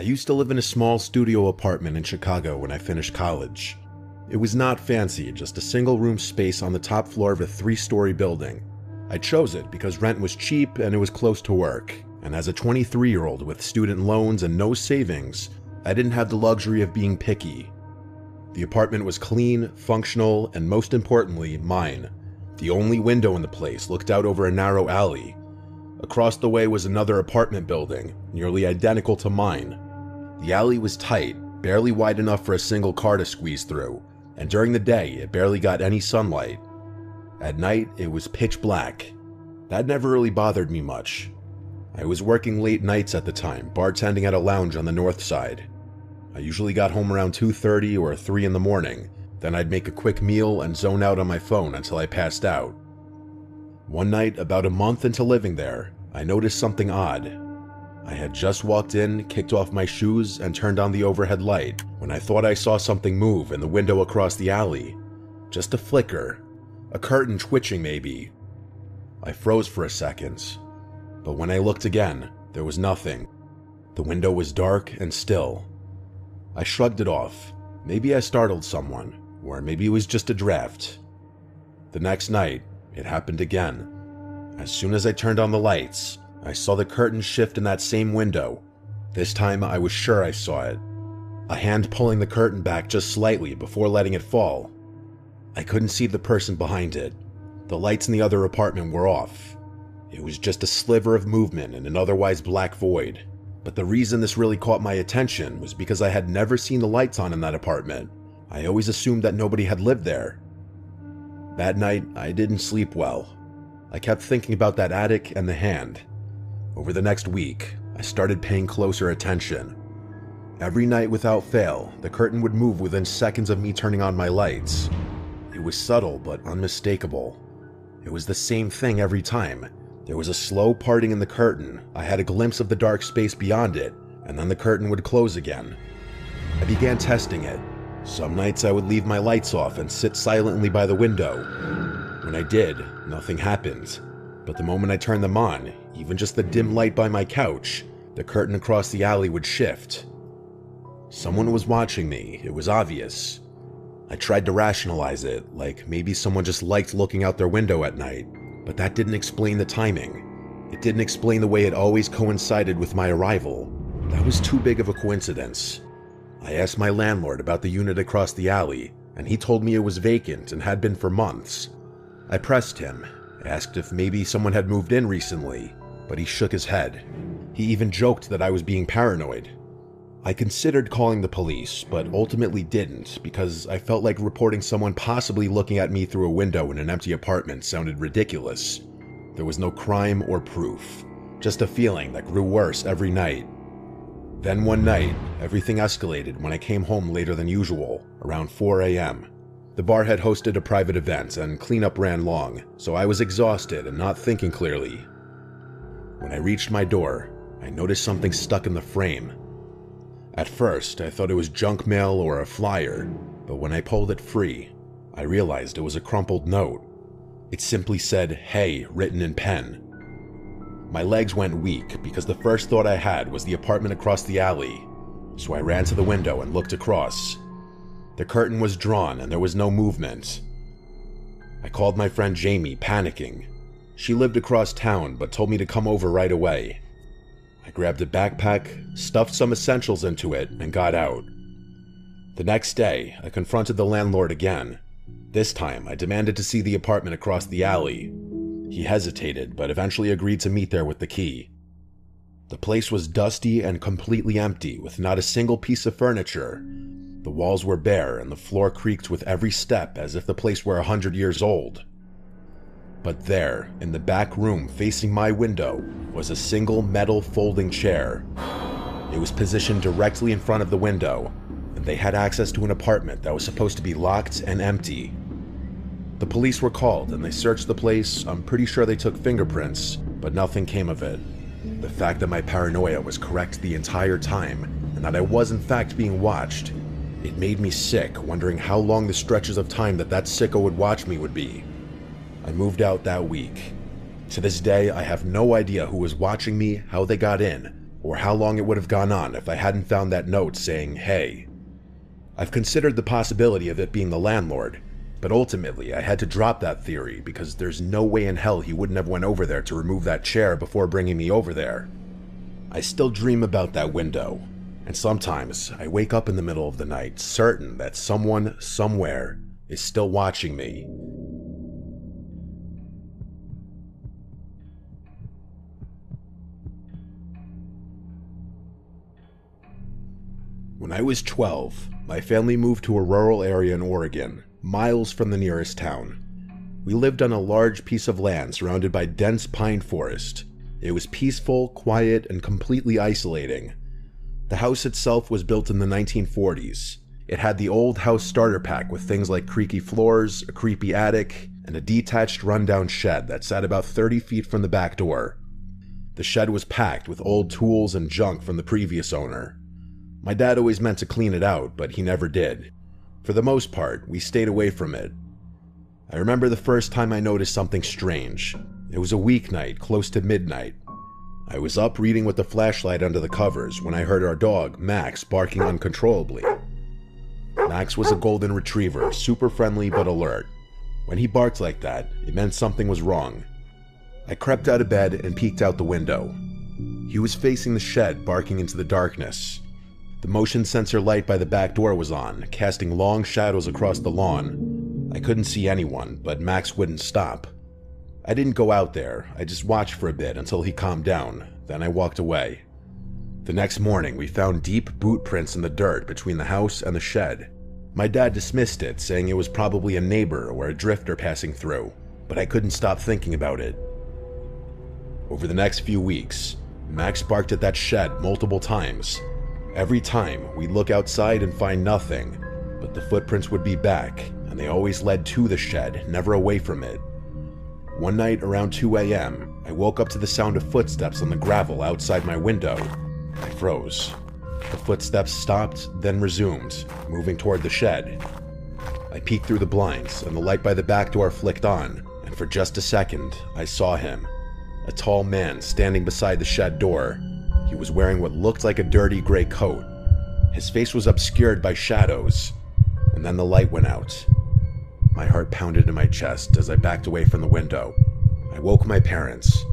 used to live in a small studio apartment in Chicago when I finished college. It was not fancy, just a single-room space on the top floor of a 3-story building. I chose it because rent was cheap and it was close to work, and as a 23-year-old with student loans and no savings, I didn't have the luxury of being picky. The apartment was clean, functional, and most importantly, mine. The only window in the place looked out over a narrow alley. Across the way was another apartment building, nearly identical to mine. The alley was tight, barely wide enough for a single car to squeeze through, and during the day it barely got any sunlight. At night, it was pitch black. That never really bothered me much. I was working late nights at the time, bartending at a lounge on the north side. I usually got home around 2:30 or 3 in the morning, then I'd make a quick meal and zone out on my phone until I passed out. One night, about a month into living there, I noticed something odd. I had just walked in, kicked off my shoes, and turned on the overhead light when I thought I saw something move in the window across the alley. Just a flicker. A curtain twitching maybe. I froze for a second, but when I looked again, there was nothing. The window was dark and still. I shrugged it off. Maybe I startled someone, or maybe it was just a draft. The next night, it happened again. As soon as I turned on the lights, I saw the curtain shift in that same window. This time I was sure I saw it. A hand pulling the curtain back just slightly before letting it fall. I couldn't see the person behind it. The lights in the other apartment were off. It was just a sliver of movement in an otherwise black void. But the reason this really caught my attention was because I had never seen the lights on in that apartment. I always assumed that nobody had lived there. That night, I didn't sleep well. I kept thinking about that attic and the hand. Over the next week, I started paying closer attention. Every night without fail, the curtain would move within seconds of me turning on my lights. It was subtle but unmistakable. It was the same thing every time. There was a slow parting in the curtain, I had a glimpse of the dark space beyond it, and then the curtain would close again. I began testing it. Some nights I would leave my lights off and sit silently by the window. When I did, nothing happened. But the moment I turned them on, even just the dim light by my couch, the curtain across the alley would shift. Someone was watching me, it was obvious. I tried to rationalize it, like maybe someone just liked looking out their window at night. But that didn't explain the timing. It didn't explain the way it always coincided with my arrival. That was too big of a coincidence. I asked my landlord about the unit across the alley, and he told me it was vacant and had been for months. I pressed him, asked if maybe someone had moved in recently, but he shook his head. He even joked that I was being paranoid. I considered calling the police, but ultimately didn't because I felt like reporting someone possibly looking at me through a window in an empty apartment sounded ridiculous. There was no crime or proof, just a feeling that grew worse every night. Then one night, everything escalated when I came home later than usual, around 4 a.m. The bar had hosted a private event and cleanup ran long, so I was exhausted and not thinking clearly. When I reached my door, I noticed something stuck in the frame. At first, I thought it was junk mail or a flyer, but when I pulled it free, I realized it was a crumpled note. It simply said, "Hey," written in pen. My legs went weak because the first thought I had was the apartment across the alley, so I ran to the window and looked across. The curtain was drawn and there was no movement. I called my friend Jamie, panicking. She lived across town but told me to come over right away. I grabbed a backpack, stuffed some essentials into it, and got out. The next day, I confronted the landlord again. This time, I demanded to see the apartment across the alley. He hesitated, but eventually agreed to meet there with the key. The place was dusty and completely empty, with not a single piece of furniture. The walls were bare, and the floor creaked with every step as if the place were 100 years old. But there, in the back room facing my window, was a single metal folding chair. It was positioned directly in front of the window, and they had access to an apartment that was supposed to be locked and empty. The police were called and they searched the place. I'm pretty sure they took fingerprints, but nothing came of it. The fact that my paranoia was correct the entire time, and that I was in fact being watched, it made me sick, wondering how long the stretches of time that sicko would watch me would be. I moved out that week. To this day, I have no idea who was watching me, how they got in, or how long it would have gone on if I hadn't found that note saying, "Hey." I've considered the possibility of it being the landlord, but ultimately I had to drop that theory because there's no way in hell he wouldn't have went over there to remove that chair before bringing me over there. I still dream about that window, and sometimes I wake up in the middle of the night certain that someone, somewhere, is still watching me. When I was 12, my family moved to a rural area in Oregon, miles from the nearest town. We lived on a large piece of land surrounded by dense pine forest. It was peaceful, quiet, and completely isolating. The house itself was built in the 1940s. It had the old house starter pack with things like creaky floors, a creepy attic, and a detached rundown shed that sat about 30 feet from the back door. The shed was packed with old tools and junk from the previous owner. My dad always meant to clean it out, but he never did. For the most part, we stayed away from it. I remember the first time I noticed something strange. It was a weeknight, close to midnight. I was up reading with the flashlight under the covers when I heard our dog, Max, barking uncontrollably. Max was a golden retriever, super friendly but alert. When he barked like that, it meant something was wrong. I crept out of bed and peeked out the window. He was facing the shed, barking into the darkness. The motion sensor light by the back door was on, casting long shadows across the lawn. I couldn't see anyone, but Max wouldn't stop. I didn't go out there, I just watched for a bit until he calmed down, then I walked away. The next morning, we found deep boot prints in the dirt between the house and the shed. My dad dismissed it, saying it was probably a neighbor or a drifter passing through, but I couldn't stop thinking about it. Over the next few weeks, Max barked at that shed multiple times. Every time, we'd look outside and find nothing, but the footprints would be back, and they always led to the shed, never away from it. One night around 2 a.m., I woke up to the sound of footsteps on the gravel outside my window. I froze. The footsteps stopped, then resumed, moving toward the shed. I peeked through the blinds, and the light by the back door flicked on, and for just a second, I saw him. A tall man standing beside the shed door. He was wearing what looked like a dirty gray coat. His face was obscured by shadows, and then the light went out. My heart pounded in my chest as I backed away from the window. I woke my parents.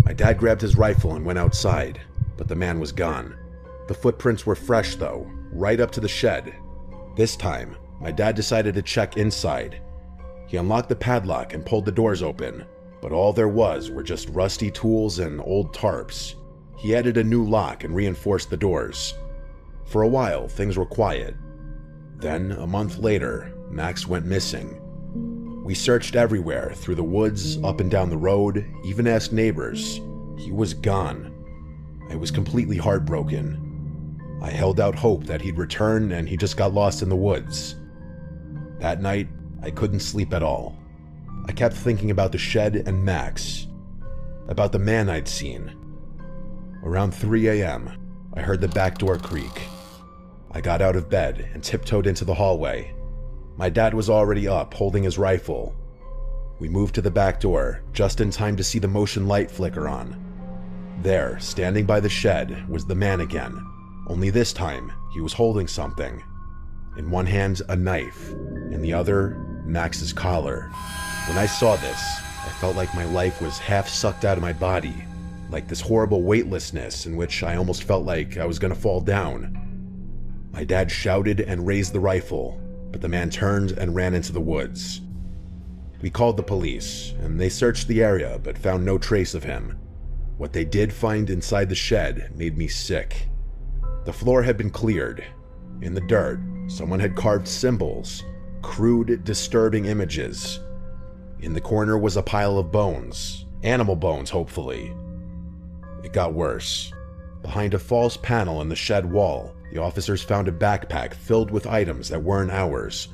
My dad grabbed his rifle and went outside, but the man was gone. The footprints were fresh though, right up to the shed. This time, my dad decided to check inside. He unlocked the padlock and pulled the doors open, but all there were just rusty tools and old tarps. He added a new lock and reinforced the doors. For a while, things were quiet. Then, a month later, Max went missing. We searched everywhere, through the woods, up and down the road, even asked neighbors. He was gone. I was completely heartbroken. I held out hope that he'd return and he just got lost in the woods. That night, I couldn't sleep at all. I kept thinking about the shed and Max, about the man I'd seen. Around 3 a.m., I heard the back door creak. I got out of bed and tiptoed into the hallway. My dad was already up, holding his rifle. We moved to the back door, just in time to see the motion light flicker on. There, standing by the shed, was the man again. Only this time, he was holding something. In one hand, a knife. In the other, Max's collar. When I saw this, I felt like my life was half sucked out of my body. Like this horrible weightlessness in which I almost felt like I was going to fall down. My dad shouted and raised the rifle, but the man turned and ran into the woods. We called the police, and they searched the area but found no trace of him. What they did find inside the shed made me sick. The floor had been cleared. In the dirt, someone had carved symbols, crude, disturbing images. In the corner was a pile of bones, animal bones, hopefully. It got worse. Behind a false panel in the shed wall, the officers found a backpack filled with items that weren't ours.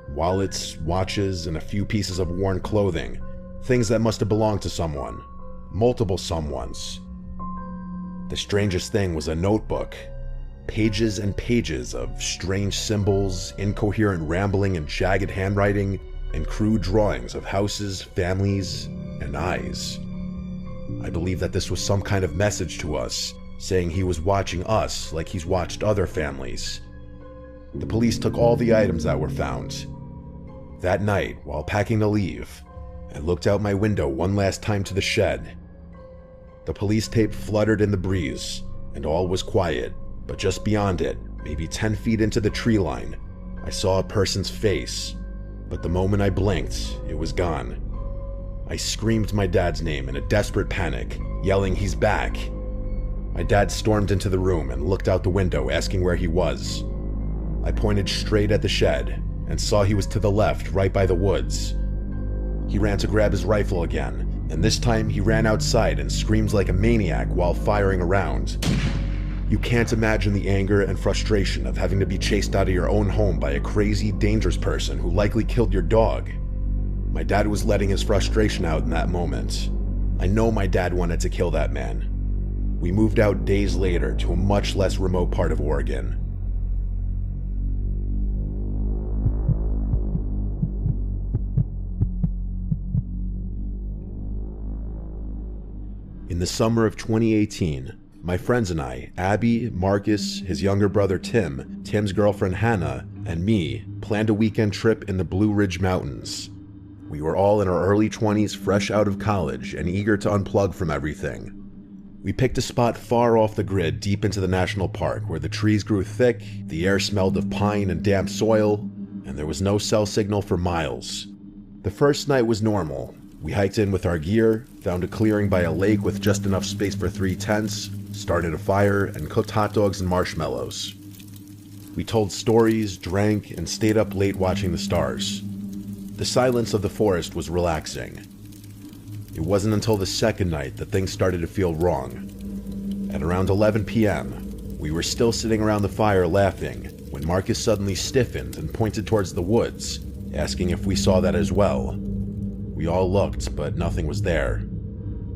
Wallets, watches, and a few pieces of worn clothing. Things that must have belonged to someone. Multiple someones. The strangest thing was a notebook. Pages and pages of strange symbols, incoherent rambling and jagged handwriting, and crude drawings of houses, families, and eyes. I believe that this was some kind of message to us, saying he was watching us like he's watched other families. The police took all the items that were found. That night, while packing to leave, I looked out my window one last time to the shed. The police tape fluttered in the breeze, and all was quiet, but just beyond it, maybe 10 feet into the tree line, I saw a person's face, but the moment I blinked, it was gone. I screamed my dad's name in a desperate panic, yelling, "He's back!" My dad stormed into the room and looked out the window, asking where he was. I pointed straight at the shed and saw he was to the left, right by the woods. He ran to grab his rifle again, and this time he ran outside and screamed like a maniac while firing around. You can't imagine the anger and frustration of having to be chased out of your own home by a crazy, dangerous person who likely killed your dog. My dad was letting his frustration out in that moment. I know my dad wanted to kill that man. We moved out days later to a much less remote part of Oregon. In the summer of 2018, my friends and I, Abby, Marcus, his younger brother Tim, Tim's girlfriend Hannah, and me, planned a weekend trip in the Blue Ridge Mountains. We were all in our early 20s, fresh out of college, and eager to unplug from everything. We picked a spot far off the grid deep into the national park where the trees grew thick, the air smelled of pine and damp soil, and there was no cell signal for miles. The first night was normal. We hiked in with our gear, found a clearing by a lake with just enough space for 3 tents, started a fire, and cooked hot dogs and marshmallows. We told stories, drank, and stayed up late watching the stars. The silence of the forest was relaxing. It wasn't until the second night that things started to feel wrong. At around 11 p.m., we were still sitting around the fire laughing when Marcus suddenly stiffened and pointed towards the woods, asking if we saw that as well. We all looked, but nothing was there.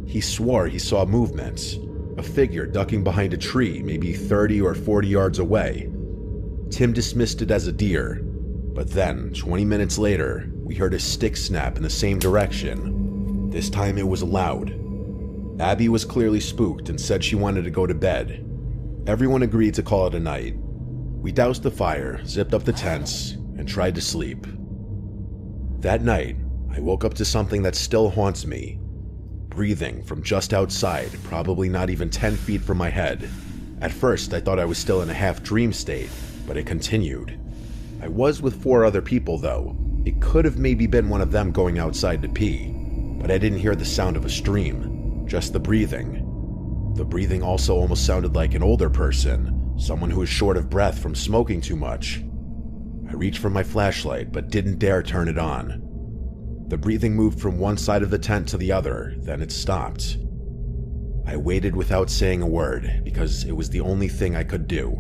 He swore he saw movement, a figure ducking behind a tree maybe 30 or 40 yards away. Tim dismissed it as a deer, but then, 20 minutes later, we heard a stick snap in the same direction. This time it was loud. Abby was clearly spooked and said she wanted to go to bed. Everyone agreed to call it a night. We doused the fire, zipped up the tents, and tried to sleep. That night, I woke up to something that still haunts me. Breathing from just outside, probably not even 10 feet from my head. At first, I thought I was still in a half-dream state, but it continued. I was with 4 other people, though. It could have maybe been one of them going outside to pee, but I didn't hear the sound of a stream, just the breathing. The breathing also almost sounded like an older person, someone who was short of breath from smoking too much. I reached for my flashlight, but didn't dare turn it on. The breathing moved from one side of the tent to the other, then it stopped. I waited without saying a word, because it was the only thing I could do.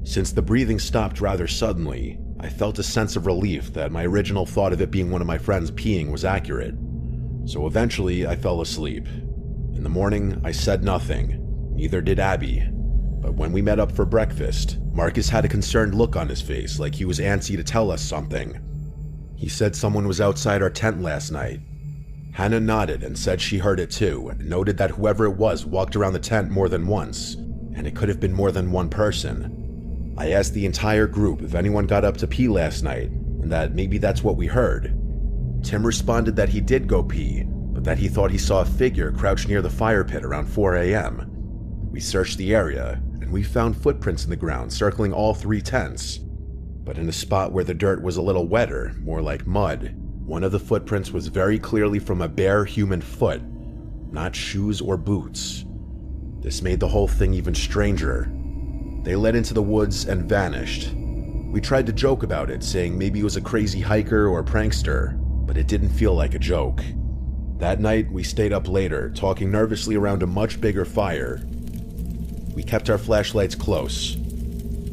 Since the breathing stopped rather suddenly, I felt a sense of relief that my original thought of it being one of my friends peeing was accurate. So eventually, I fell asleep. In the morning, I said nothing. Neither did Abby. But when we met up for breakfast, Marcus had a concerned look on his face, like he was antsy to tell us something. He said someone was outside our tent last night. Hannah nodded and said she heard it too, and noted that whoever it was walked around the tent more than once, and it could have been more than one person. I asked the entire group if anyone got up to pee last night, and that maybe that's what we heard. Tim responded that he did go pee, but that he thought he saw a figure crouched near the fire pit around 4 a.m. We searched the area, and we found footprints in the ground circling all 3 tents. But in a spot where the dirt was a little wetter, more like mud, one of the footprints was very clearly from a bare human foot, not shoes or boots. This made the whole thing even stranger. They led into the woods and vanished. We tried to joke about it, saying maybe it was a crazy hiker or prankster, but it didn't feel like a joke. That night, we stayed up later, talking nervously around a much bigger fire. We kept our flashlights close.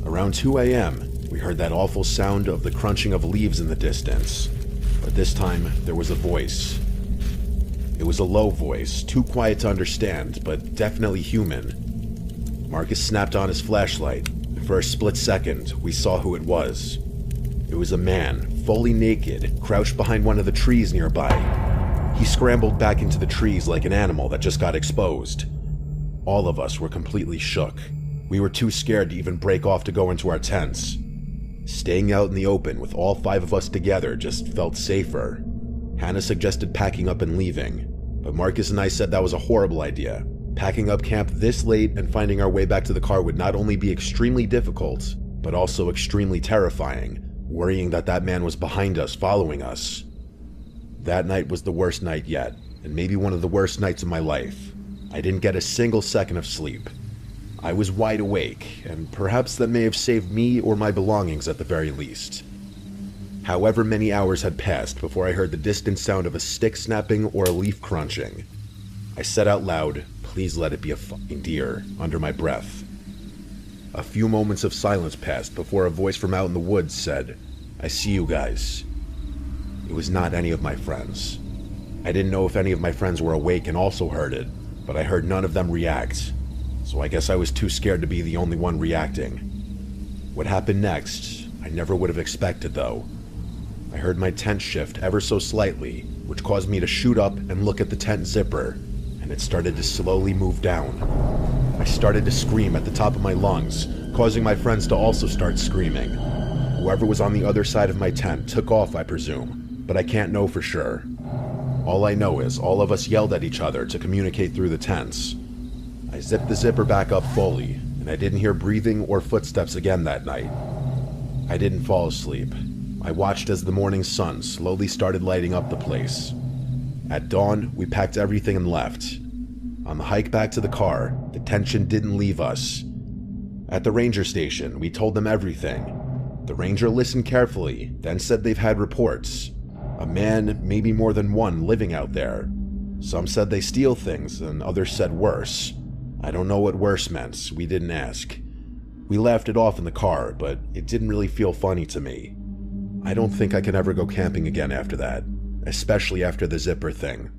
Around 2 a.m., we heard that awful sound of the crunching of leaves in the distance, but this time there was a voice. It was a low voice, too quiet to understand, but definitely human. Marcus snapped on his flashlight, and for a split second, we saw who it was. It was a man, fully naked, crouched behind one of the trees nearby. He scrambled back into the trees like an animal that just got exposed. All of us were completely shook. We were too scared to even break off to go into our tents. Staying out in the open with all 5 of us together just felt safer. Hannah suggested packing up and leaving, but Marcus and I said that was a horrible idea. Packing up camp this late and finding our way back to the car would not only be extremely difficult, but also extremely terrifying, worrying that that man was behind us, following us. That night was the worst night yet, and maybe one of the worst nights of my life. I didn't get a single second of sleep. I was wide awake, and perhaps that may have saved me or my belongings at the very least. However many hours had passed before I heard the distant sound of a stick snapping or a leaf crunching. I said out loud, "Please let it be a fucking deer," under my breath. A few moments of silence passed before a voice from out in the woods said, "I see you guys." It was not any of my friends. I didn't know if any of my friends were awake and also heard it, but I heard none of them react, so I guess I was too scared to be the only one reacting. What happened next, I never would have expected though. I heard my tent shift ever so slightly, which caused me to shoot up and look at the tent zipper, and it started to slowly move down. I started to scream at the top of my lungs, causing my friends to also start screaming. Whoever was on the other side of my tent took off, I presume, but I can't know for sure. All I know is all of us yelled at each other to communicate through the tents. I zipped the zipper back up fully, and I didn't hear breathing or footsteps again that night. I didn't fall asleep. I watched as the morning sun slowly started lighting up the place. At dawn, we packed everything and left. On the hike back to the car, the tension didn't leave us. At the ranger station, we told them everything. The ranger listened carefully, then said they've had reports. A man, maybe more than one, living out there. Some said they steal things, and others said worse. I don't know what worse meant, we didn't ask. We laughed it off in the car, but it didn't really feel funny to me. I don't think I can ever go camping again after that, especially after the zipper thing.